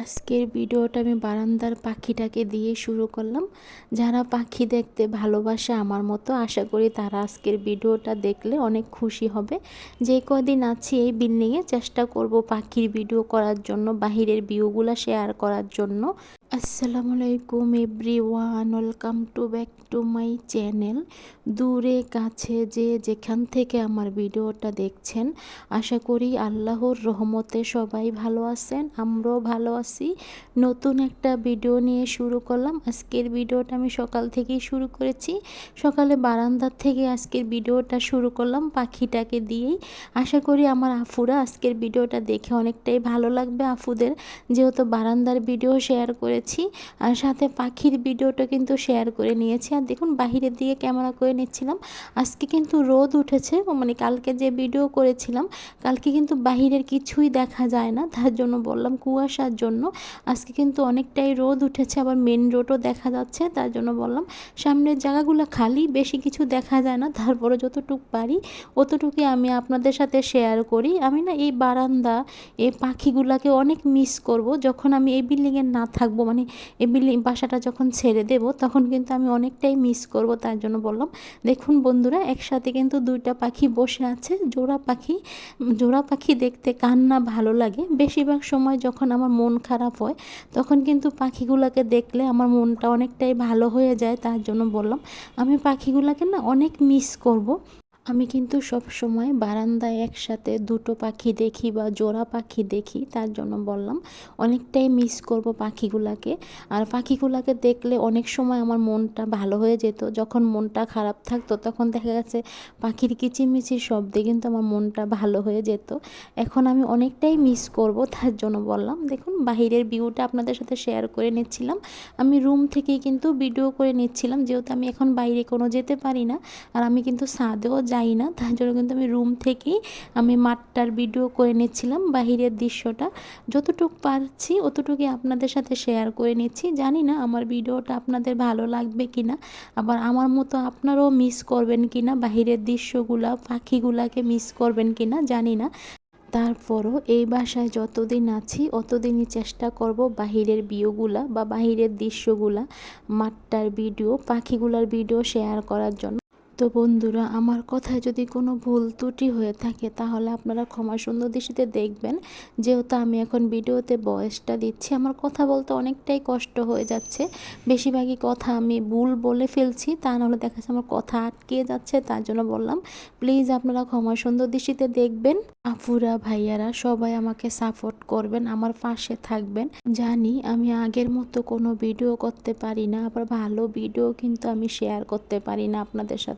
আজকের ভিডিওটা আমি বারান্দার পাখিটাকে দিয়ে শুরু করলাম। যারা পাখি দেখতে ভালোবাসে আমার মতো, আশা করি তারা আজকের ভিডিওটা দেখলে অনেক খুশি হবে। যে কদিন আছি এই বিল্ডিংয়ে চেষ্টা করব পাখির ভিডিও করার জন্য, বাহিরের ভিউগুলো শেয়ার করার জন্য। আসসালামু আলাইকুম everyone, welcome to back to my channel. দূরে কাছে যে যেখান থেকে আমার ভিডিওটা দেখছেন, আশা করি আল্লাহর রহমতে সবাই ভালো আছেন, আমরাও ভালো আছি। নতুন একটা ভিডিও নিয়ে শুরু করলাম। আজকের ভিডিওটা আমি সকাল থেকেই শুরু করেছি। সকালে বারান্দার থেকে আজকের ভিডিওটা শুরু করলাম পাখিটাকে দিয়েই। আশা করি আমার আফুরা আজকের ভিডিওটা দেখে অনেকটাই ভালো লাগবে আফুদের, যেহেতু বারান্দার ভিডিও শেয়ার করেছি আর সাথে পাখির ভিডিওটা কিন্তু শেয়ার করে নিয়েছি। আর দেখুন বাহিরের দিকে ক্যামেরা করে নিচ্ছিলাম। আজকে কিন্তু রোদ উঠেছে, মানে কালকে যে ভিডিও করেছিলাম কালকে কিন্তু বাহিরের কিছুই দেখা যায় না, তার জন্য বললাম কুয়াশার জন্য। আজকে কিন্তু অনেকটাই রোদ উঠেছে, আবার মেন রোডও দেখা যাচ্ছে, তার জন্য বললাম সামনের জায়গাগুলো খালি, বেশি কিছু দেখা যায় না, তারপরে যতটুকু পারি অতটুকুই আমি আপনাদের সাথে শেয়ার করি। আমি না এই বারান্দা এই পাখিগুলাকে অনেক মিস করব যখন আমি এই বিল্ডিংয়ে না থাকবো, মানে এই বিল্ডিং বাসাটা যখন ছেড়ে দেব তখন কিন্তু আমি অনেকটাই মিস করব, তার জন্য বললাম। দেখুন বন্ধুরা, একসাথে কিন্তু দুইটা পাখি বসে আছে, জোড়া পাখি। জোড়া পাখি দেখতে কার না ভালো লাগে। বেশিরভাগ সময় যখন আমার মন খারাপ হয় তখন কিন্তু পাখিগুলোকে দেখলে আমার মনটা অনেকটাই ভালো হয়ে যায়, তার জন্য বললাম আমি পাখিগুলোকে না অনেক মিস করব। আমি কিন্তু সব সময় বারান্দায় একসাথে দুটো পাখি দেখি বা জোড়া পাখি দেখি, তার জন্য বললাম অনেকটাই মিস করব পাখিগুলাকে। আর পাখিগুলাকে দেখলে অনেক সময় আমার মনটা ভালো হয়ে যেত, যখন মনটা খারাপ থাকতো তখন দেখা গেছে পাখির কিচিরমিচির শব্দে কিন্তু আমার মনটা ভালো হয়ে যেত। এখন আমি অনেকটাই মিস করব, তার জন্য বললাম। দেখুন বাহিরের ভিউটা আপনাদের সাথে শেয়ার করে নিচ্ছিলাম। আমি রুম থেকেই কিন্তু ভিডিও করে নিচ্ছিলাম, যেহেতু আমি এখন বাইরে কোনো যেতে পারি না আর আমি কিন্তু ছাদেও যাই না, তার জন্য কিন্তু আমি রুম থেকেই আমি মাঠটার ভিডিও করে নিচ্ছিলাম। বাহিরের দৃশ্যটা যতটুকু পারছি অতটুকুই আপনাদের সাথে শেয়ার করে নিচ্ছি। জানি না আমার ভিডিওটা আপনাদের ভালো লাগবে কিনা, আবার আমার মতো আপনারাও মিস করবেন কিনা, বাহিরের দৃশ্যগুলা পাখিগুলাকে মিস করবেন কিনা জানি না। তারপরও এই বাসায় যতদিন আছি অতদিনই চেষ্টা করব বাহিরের ভিউগুলা বা বাহিরের দৃশ্যগুলা, মাঠটার ভিডিও, পাখিগুলার ভিডিও শেয়ার করার জন্য। তো বন্ধুরা, আমার কথায় যদি কোনো ভুল ত্রুটি হয়ে থাকে তাহলে আপনারা ক্ষমা সুন্দর দৃষ্টিতে দেখবেন, যেহেতু আমি এখন ভিডিওতে ভয়েসটা দিচ্ছি। আমার কথা বলতে অনেকটাই কষ্ট হয়ে যাচ্ছে, বেশিরভাগই কথা আমি ভুল বলে ফেলছি, তা নাহলে দেখা যাচ্ছে আমার কথা আটকে যাচ্ছে, তার জন্য বললাম প্লিজ আপনারা ক্ষমা সুন্দর দৃষ্টিতে দেখবেন। আফুরা ভাইয়ারা সবাই আমাকে সাপোর্ট করবেন, আমার পাশে থাকবেন। জানি আমি আগের মতো কোনো ভিডিও করতে পারি না, আবার ভালো ভিডিও কিন্তু আমি শেয়ার করতে পারি না আপনাদের সাথে।